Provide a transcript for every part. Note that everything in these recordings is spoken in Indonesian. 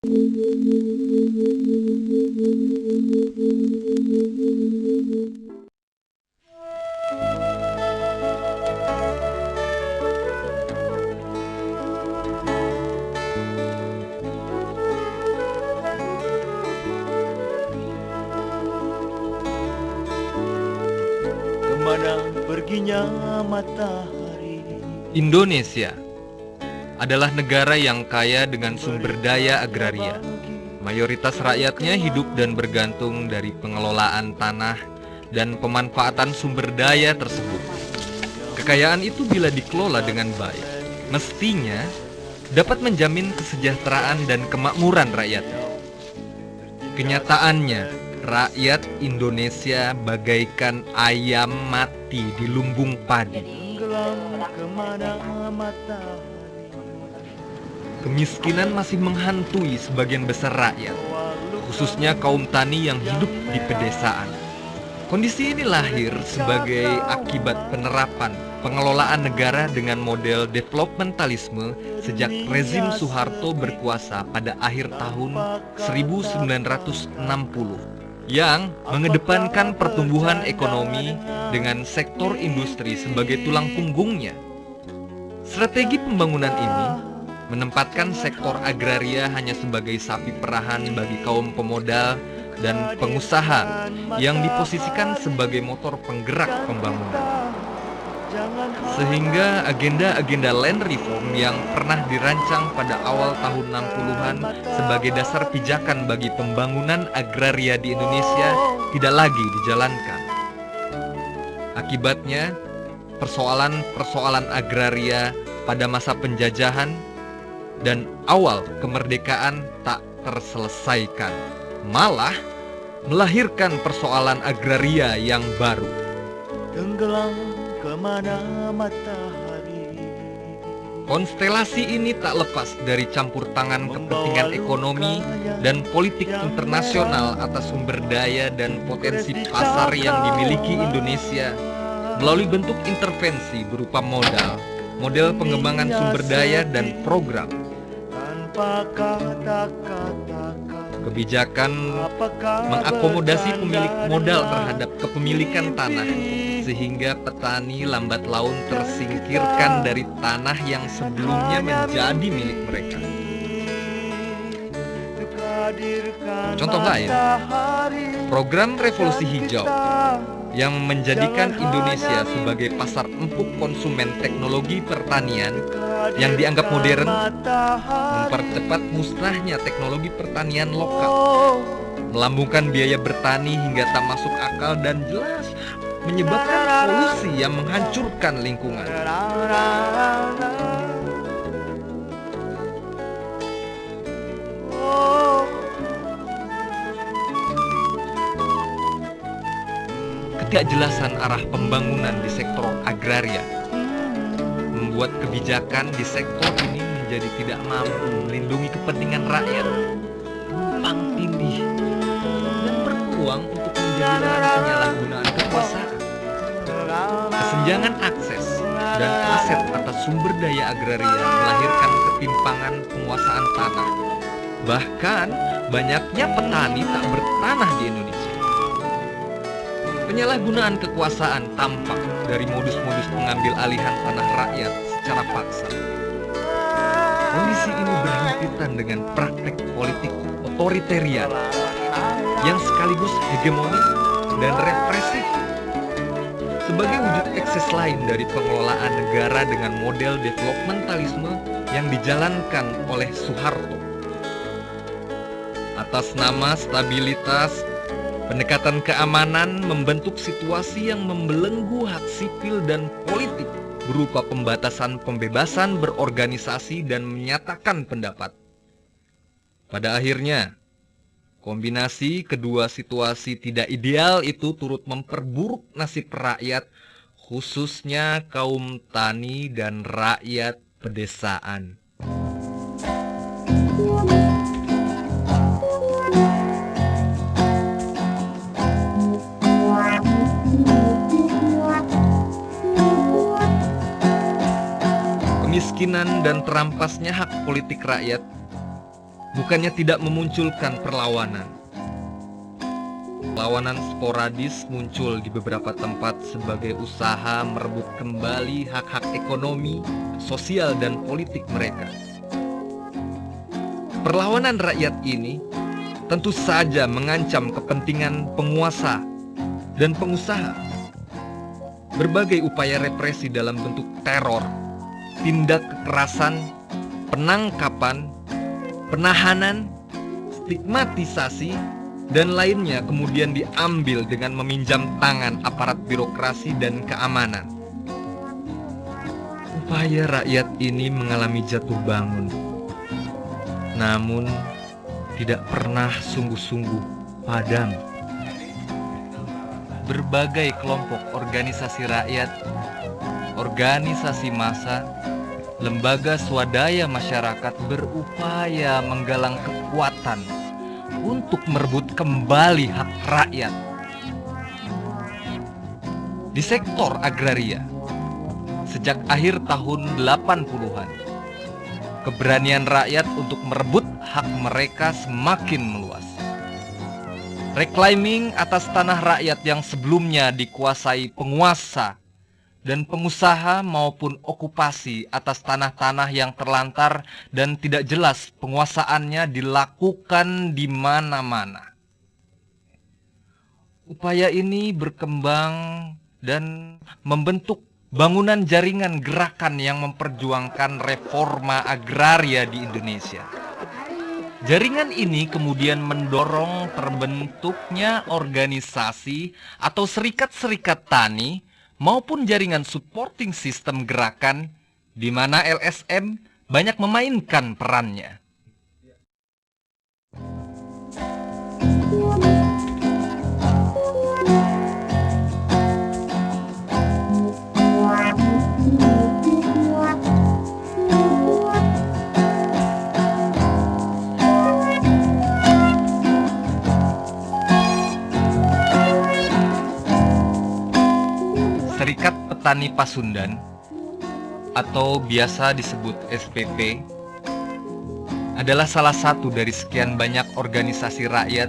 Kemana perginya matahari? Indonesia adalah negara yang kaya dengan sumber daya agraria. Mayoritas rakyatnya hidup dan bergantung dari pengelolaan tanah dan pemanfaatan sumber daya tersebut. Kekayaan itu bila dikelola dengan baik, mestinya dapat menjamin kesejahteraan dan kemakmuran rakyatnya. Kenyataannya, rakyat Indonesia bagaikan ayam mati di lumbung padi. Kemiskinan masih menghantui sebagian besar rakyat, khususnya kaum tani yang hidup di pedesaan. Kondisi ini lahir sebagai akibat penerapan pengelolaan negara dengan model developmentalisme sejak rezim Soeharto berkuasa pada akhir tahun 1960 yang mengedepankan pertumbuhan ekonomi dengan sektor industri sebagai tulang punggungnya. Strategi pembangunan ini menempatkan sektor agraria hanya sebagai sapi perahan bagi kaum pemodal dan pengusaha yang diposisikan sebagai motor penggerak pembangunan. Sehingga agenda-agenda land reform yang pernah dirancang pada awal tahun 60-an sebagai dasar pijakan bagi pembangunan agraria di Indonesia tidak lagi dijalankan. Akibatnya, persoalan-persoalan agraria pada masa penjajahan dan awal kemerdekaan tak terselesaikan, malah melahirkan persoalan agraria yang baru. Tenggelam kemana matahari? Konstelasi ini tak lepas dari campur tangan kepentingan ekonomi dan politik internasional atas sumber daya dan potensi pasar yang dimiliki Indonesia melalui bentuk intervensi berupa modal, model pengembangan sumber daya dan program. Kebijakan mengakomodasi pemilik modal terhadap kepemilikan tanah, sehingga petani lambat laun tersingkirkan dari tanah yang sebelumnya menjadi milik mereka. Contoh lain, program Revolusi Hijau yang menjadikan Indonesia sebagai pasar empuk konsumen teknologi pertanian yang dianggap modern, mempercepat musnahnya teknologi pertanian lokal, melambungkan biaya bertani hingga tak masuk akal dan jelas menyebabkan polusi yang menghancurkan lingkungan. Ketidakjelasan arah pembangunan di sektor agraria membuat kebijakan di sektor ini menjadi tidak mampu melindungi kepentingan rakyat, tumpang tindih, dan berpeluang untuk menjadi penyalahgunaan kekuasaan. Kesenjangan akses dan aset atas sumber daya agraria melahirkan ketimpangan penguasaan tanah. Bahkan banyaknya petani tak bertanah di Indonesia. Penyalahgunaan kekuasaan tampak dari modus-modus pengambil alihan tanah rakyat secara paksa. Kondisi ini berhimpitan dengan praktek politik otoritarian yang sekaligus hegemonik dan represif. Sebagai wujud ekses lain dari pengelolaan negara dengan model developmentalisme yang dijalankan oleh Soeharto. Atas nama stabilitas, pendekatan keamanan membentuk situasi yang membelenggu hak sipil dan politik berupa pembatasan pembebasan berorganisasi dan menyatakan pendapat. Pada akhirnya, kombinasi kedua situasi tidak ideal itu turut memperburuk nasib rakyat, khususnya kaum tani dan rakyat pedesaan. Kemiskinan dan terampasnya hak politik rakyat bukannya tidak memunculkan perlawanan. Perlawanan sporadis muncul di beberapa tempat sebagai usaha merebut kembali hak-hak ekonomi, sosial, dan politik mereka. Perlawanan rakyat ini tentu saja mengancam kepentingan penguasa dan pengusaha. Berbagai upaya represi dalam bentuk teror, tindak kekerasan, penangkapan, penahanan, stigmatisasi, dan lainnya kemudian diambil dengan meminjam tangan aparat birokrasi dan keamanan. Upaya rakyat ini mengalami jatuh bangun, namun tidak pernah sungguh-sungguh padam. Berbagai kelompok organisasi rakyat, organisasi massa, lembaga swadaya masyarakat berupaya menggalang kekuatan untuk merebut kembali hak rakyat. Di sektor agraria, sejak akhir tahun 80-an, keberanian rakyat untuk merebut hak mereka semakin meluas. Reclaiming atas tanah rakyat yang sebelumnya dikuasai penguasa dan pengusaha maupun okupasi atas tanah-tanah yang terlantar dan tidak jelas penguasaannya dilakukan di mana-mana. Upaya ini berkembang dan membentuk bangunan jaringan gerakan yang memperjuangkan reforma agraria di Indonesia. Jaringan ini kemudian mendorong terbentuknya organisasi atau serikat-serikat tani maupun jaringan supporting sistem gerakan di mana LSM banyak memainkan perannya. Serikat Petani Pasundan atau biasa disebut SPP adalah salah satu dari sekian banyak organisasi rakyat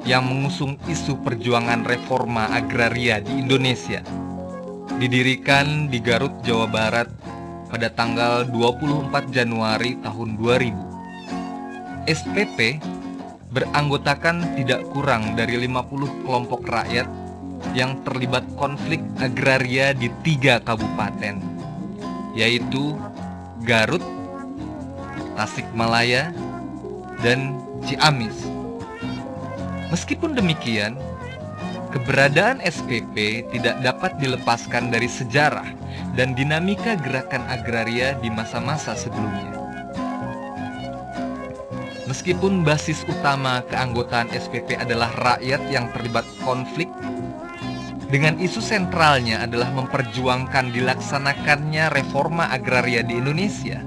yang mengusung isu perjuangan reforma agraria di Indonesia. Didirikan di Garut, Jawa Barat pada tanggal 24 Januari tahun 2000. SPP beranggotakan tidak kurang dari 50 kelompok rakyat yang terlibat konflik agraria di 3 kabupaten, yaitu Garut, Tasikmalaya, dan Ciamis. Meskipun demikian, keberadaan SPP tidak dapat dilepaskan dari sejarah dan dinamika gerakan agraria di masa-masa sebelumnya. Meskipun basis utama keanggotaan SPP adalah rakyat yang terlibat konflik, dengan isu sentralnya adalah memperjuangkan dilaksanakannya reforma agraria di Indonesia.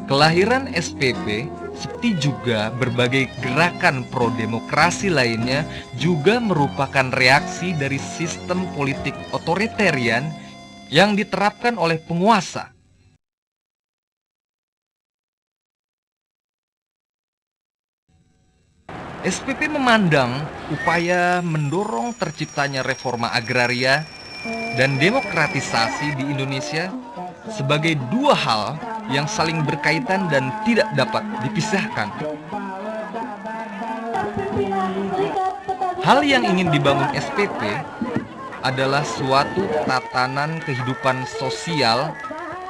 Kelahiran SPP, seperti juga berbagai gerakan pro-demokrasi lainnya, juga merupakan reaksi dari sistem politik otoritarian yang diterapkan oleh penguasa. SPP memandang upaya mendorong terciptanya reforma agraria dan demokratisasi di Indonesia sebagai dua hal yang saling berkaitan dan tidak dapat dipisahkan. Hal yang ingin dibangun SPP adalah suatu tatanan kehidupan sosial,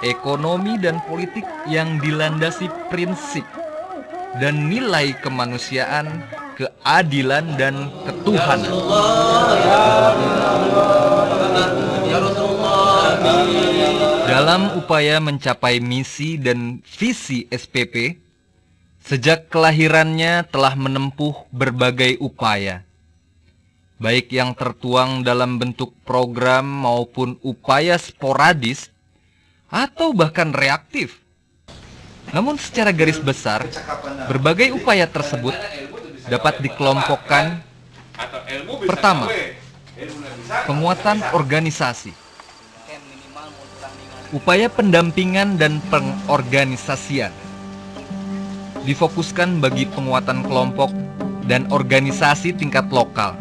ekonomi, dan politik yang dilandasi prinsip dan nilai kemanusiaan, keadilan, dan ketuhanan. Dalam upaya mencapai misi dan visi SPP, sejak kelahirannya telah menempuh berbagai upaya, baik yang tertuang dalam bentuk program maupun upaya sporadis atau bahkan reaktif. Namun secara garis besar, berbagai upaya tersebut dapat dikelompokkan. Pertama, penguatan organisasi. Upaya pendampingan dan pengorganisasian. difokuskan bagi penguatan kelompok dan organisasi tingkat lokal.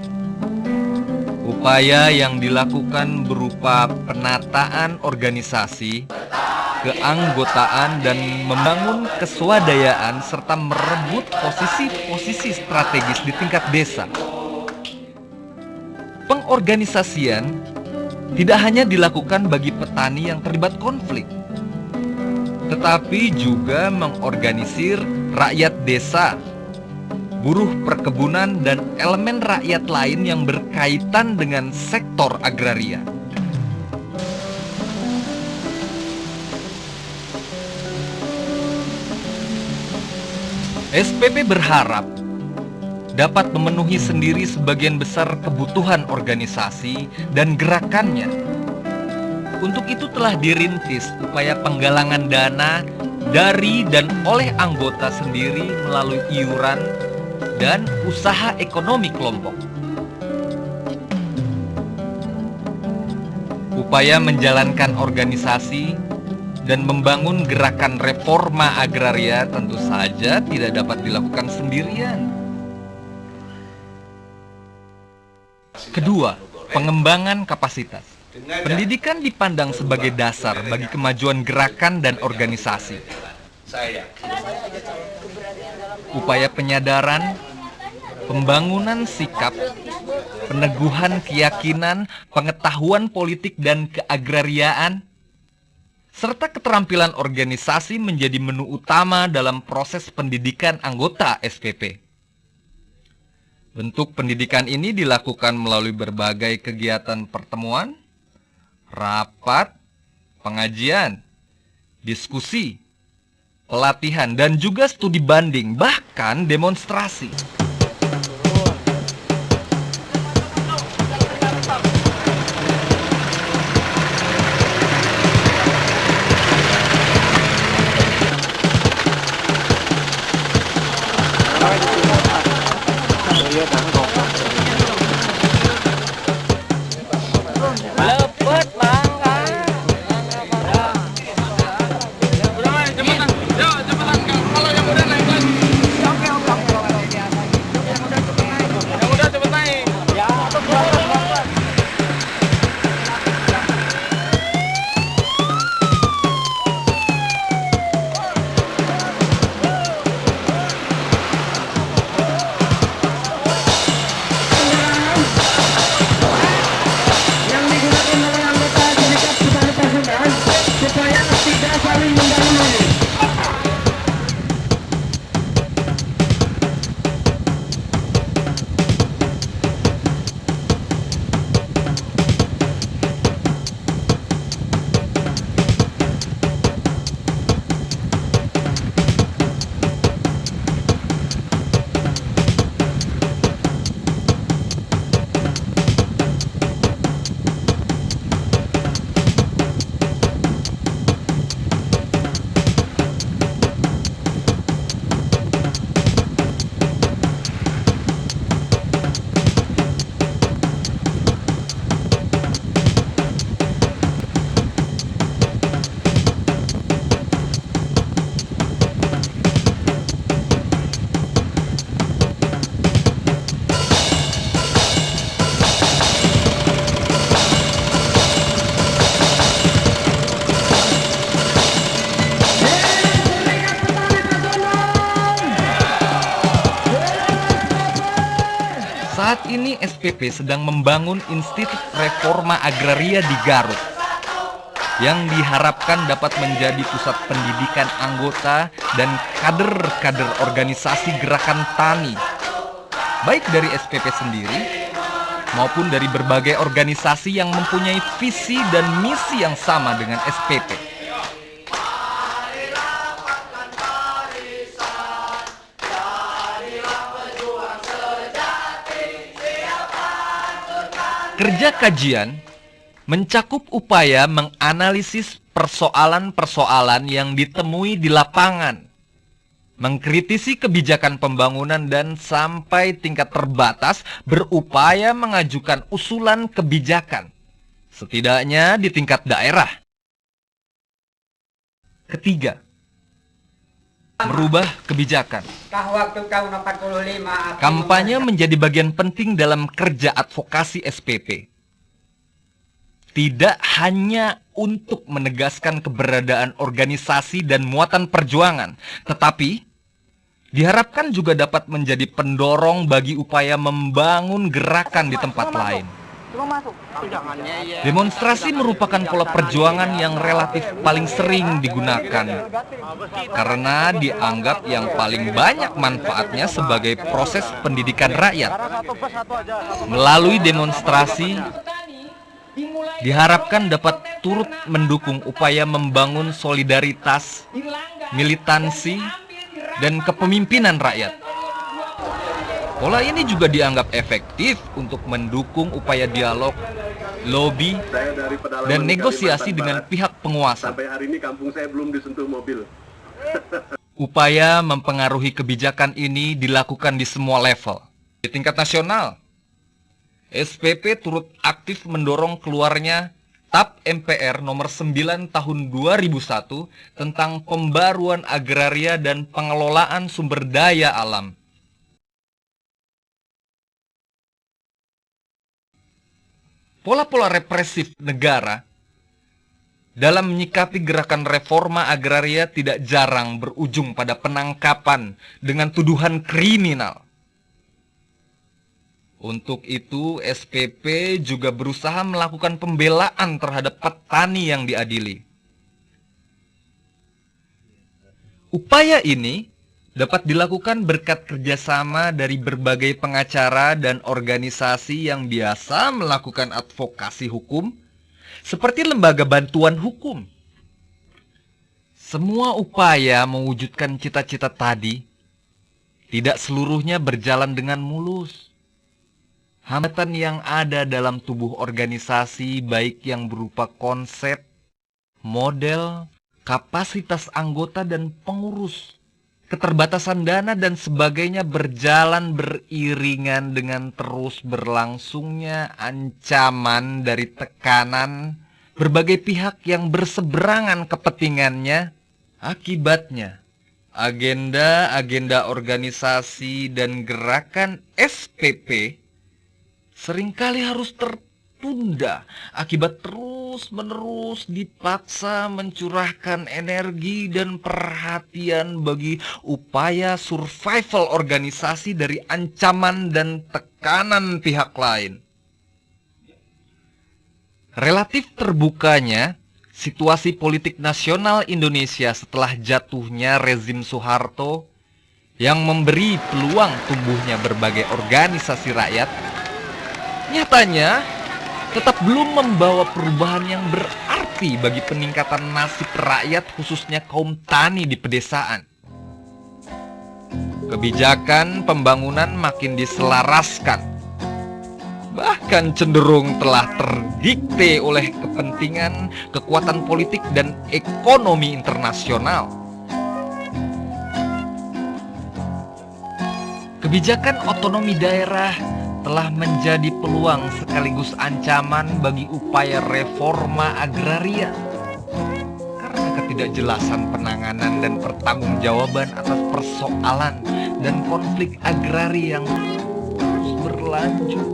Upaya yang dilakukan berupa penataan organisasi, keanggotaan, dan membangun keswadayaan serta merebut posisi-posisi strategis di tingkat desa. Pengorganisasian tidak hanya dilakukan bagi petani yang terlibat konflik, tetapi juga mengorganisir rakyat desa, buruh perkebunan, dan elemen rakyat lain yang berkaitan dengan sektor agraria. SPP berharap dapat memenuhi sendiri sebagian besar kebutuhan organisasi dan gerakannya. Untuk itu telah dirintis upaya penggalangan dana dari dan oleh anggota sendiri melalui iuran dan usaha ekonomi kelompok. Upaya menjalankan organisasi dan membangun gerakan reforma agraria tentu saja tidak dapat dilakukan sendirian. Kedua, pengembangan kapasitas. Pendidikan dipandang sebagai dasar bagi kemajuan gerakan dan organisasi. Upaya penyadaran, pembangunan sikap, peneguhan keyakinan, pengetahuan politik dan keagrariaan, serta keterampilan organisasi menjadi menu utama dalam proses pendidikan anggota SPP. Bentuk pendidikan ini dilakukan melalui berbagai kegiatan pertemuan, rapat, pengajian, diskusi, pelatihan, dan juga studi banding, bahkan demonstrasi. Saat ini SPP sedang membangun Institut Reforma Agraria di Garut yang diharapkan dapat menjadi pusat pendidikan anggota dan kader-kader organisasi gerakan tani, baik dari SPP sendiri maupun dari berbagai organisasi yang mempunyai visi dan misi yang sama dengan SPP. Kerja kajian mencakup upaya menganalisis persoalan-persoalan yang ditemui di lapangan, mengkritisi kebijakan pembangunan, dan sampai tingkat terbatas berupaya mengajukan usulan kebijakan, setidaknya di tingkat daerah. Ketiga, merubah kebijakan. Kampanye menjadi bagian penting dalam kerja advokasi SPP. Tidak hanya untuk menegaskan keberadaan organisasi dan muatan perjuangan, tetapi diharapkan juga dapat menjadi pendorong bagi upaya membangun gerakan di tempat lain. Demonstrasi merupakan pola perjuangan yang relatif paling sering digunakan karena dianggap yang paling banyak manfaatnya sebagai proses pendidikan rakyat. Melalui demonstrasi diharapkan dapat turut mendukung upaya membangun solidaritas, militansi, dan kepemimpinan rakyat. Pola ini juga dianggap efektif untuk mendukung upaya dialog, lobby, dan negosiasi dengan pihak penguasa. Sampai hari ini kampung saya belum disentuh mobil. Upaya mempengaruhi kebijakan ini dilakukan di semua level. Di tingkat nasional, SPP turut aktif mendorong keluarnya TAP MPR nomor 9 tahun 2001 tentang pembaruan agraria dan pengelolaan sumber daya alam. Pola-pola represif negara dalam menyikapi gerakan reforma agraria tidak jarang berujung pada penangkapan dengan tuduhan kriminal. Untuk itu, SPP juga berusaha melakukan pembelaan terhadap petani yang diadili. Upaya ini dapat dilakukan berkat kerjasama dari berbagai pengacara dan organisasi yang biasa melakukan advokasi hukum, seperti lembaga bantuan hukum. Semua upaya mewujudkan cita-cita tadi tidak seluruhnya berjalan dengan mulus. Hambatan yang ada dalam tubuh organisasi, baik yang berupa konsep, model, kapasitas anggota dan pengurus, keterbatasan dana dan sebagainya, berjalan beriringan dengan terus berlangsungnya ancaman dari tekanan berbagai pihak yang berseberangan kepentingannya. Akibatnya, agenda-agenda organisasi dan gerakan SPP seringkali harus tertunda akibat terus-menerus dipaksa mencurahkan energi dan perhatian bagi upaya survival organisasi dari ancaman dan tekanan pihak lain. Relatif terbukanya situasi politik nasional Indonesia setelah jatuhnya rezim Soeharto yang memberi peluang tumbuhnya berbagai organisasi rakyat, nyatanya tetap belum membawa perubahan yang berarti bagi peningkatan nasib rakyat, khususnya kaum tani di pedesaan. Kebijakan pembangunan makin diselaraskan, bahkan cenderung telah terdikte oleh kepentingan, kekuatan politik, dan ekonomi internasional. Kebijakan otonomi daerah telah menjadi peluang sekaligus ancaman bagi upaya reforma agraria karena ketidakjelasan penanganan dan pertanggungjawaban atas persoalan dan konflik agraria yang terus berlanjut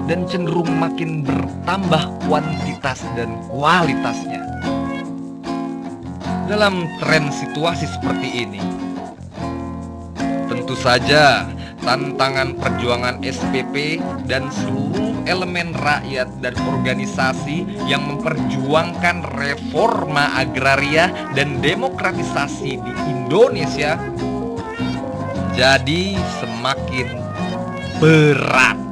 dan cenderung makin bertambah kuantitas dan kualitasnya. Dalam tren situasi seperti ini, tentu saja tantangan perjuangan SPP dan seluruh elemen rakyat dan organisasi yang memperjuangkan reforma agraria dan demokratisasi di Indonesia jadi semakin berat.